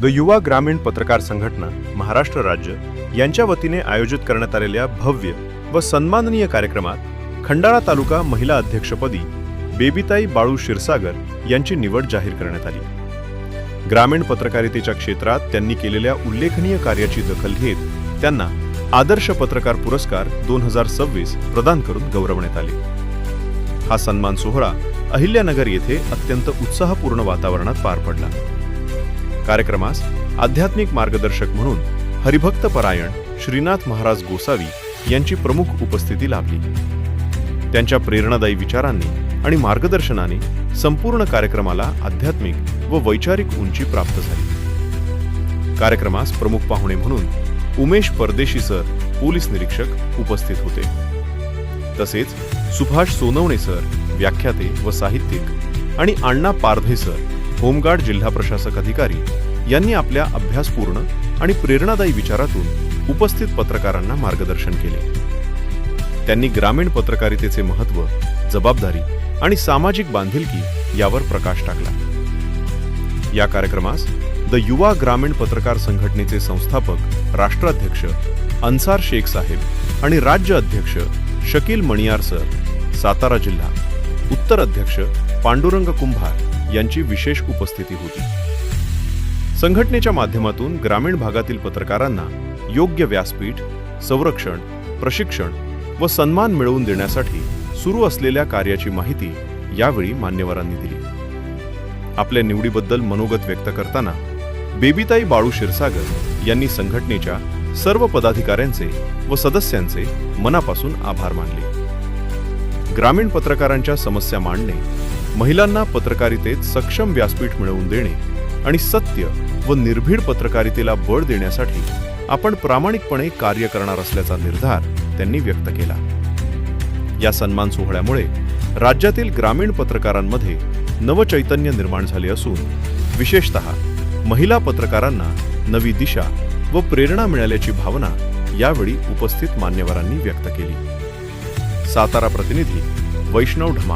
The युवा ग्रामीण पत्रकार संघटना महाराष्ट्र राज्य यांच्या वतीने आयोजित करण्यात आलेल्या भव्य व सन्माननीय कार्यक्रमात खंडाळा तालुका महिला अध्यक्षपदी बेबीताई बाळू क्षीरसागर यांची निवड जाहीर करण्यात आली। ग्रामीण पत्रकारितेच्या क्षेत्रात त्यांनी केलेल्या उल्लेखनीय कार्याची दखल घेत त्यांना आदर्श पत्रकार पुरस्कार 2026 प्रदान करून गौरवण्यात आले। हा सन्मान सोहळा अहिल्यानगर येथे अत्यंत उत्साहपूर्ण वातावरणात पार पडला। कार्यक्रमास आध्यात्मिक मार्गदर्शक म्हणून हरिभक्त परायण श्रीनाथ महाराज गोसावी यांची प्रमुख उपस्थिती लाभली। त्यांच्या प्रेरणादायी विचारांनी आणि मार्गदर्शनाने संपूर्ण कार्यक्रमाला आध्यात्मिक व वैचारिक उंची प्राप्त झाली। कार्यक्रमास प्रमुख पाहुणे म्हणून उमेश परदेशी सर पोलीस निरीक्षक उपस्थित होते। तसेच सुभाष सोनवणे सर व्याख्याते व साहित्यिक आणि अण्णा पारधे सर होमगार्ड जिल्हा प्रशासक अधिकारी यांनी आपल्या अभ्यासपूर्ण आणि प्रेरणादायी विचारातून उपस्थित पत्रकारांना मार्गदर्शन केले। त्यांनी ग्रामीण पत्रकारितेचे महत्त्व, जबाबदारी आणि सामाजिक बांधिलकी यावर प्रकाश टाकला। या कार्यक्रमास द युवा ग्रामीण पत्रकार संघटनेचे संस्थापक राष्ट्राध्यक्ष अन्सार शेख साहेब आणि राज्य अध्यक्ष शकील मणियार सर, सातारा जिल्हा, उत्तर अध्यक्ष पांडुरंग कुंभार यांची विशेष उपस्थिती होती। संघटनेच्या माध्यमातून ग्रामीण भागातील पत्रकारांना योग्य व्यासपीठ, संरक्षण, प्रशिक्षण व सन्मान मिळवून देण्यासाठी सुरू असलेल्या कार्याची माहिती यावेळी मान्यवरांनी दिली। आपल्या निवडीबद्दल मनोगत व्यक्त करताना बेबीताई बाळू क्षीरसागर यांनी संघटनेच्या सर्व पदाधिकाऱ्यांचे व सदस्यांचे मनापासून आभार मानले। ग्रामीण पत्रकारांच्या समस्या मांडणे, महिलांना पत्रकारितेत सक्षम व्यासपीठ मिळवून देणे आणि सत्य व निर्भीड पत्रकारितेला बळ देण्यासाठी आपण प्रामाणिकपणे कार्य करणार असल्याचा निर्धार त्यांनी व्यक्त केला। या सन्मान सोहळ्यामुळे राज्यातील ग्रामीण पत्रकारांमध्ये नवचैतन्य निर्माण झाले असून विशेषतः महिला पत्रकारांना नवी दिशा व प्रेरणा मिळाल्याची भावना यावेळी उपस्थित मान्यवरांनी व्यक्त केली। सातारा प्रतिनिधी वैष्णव ढमा।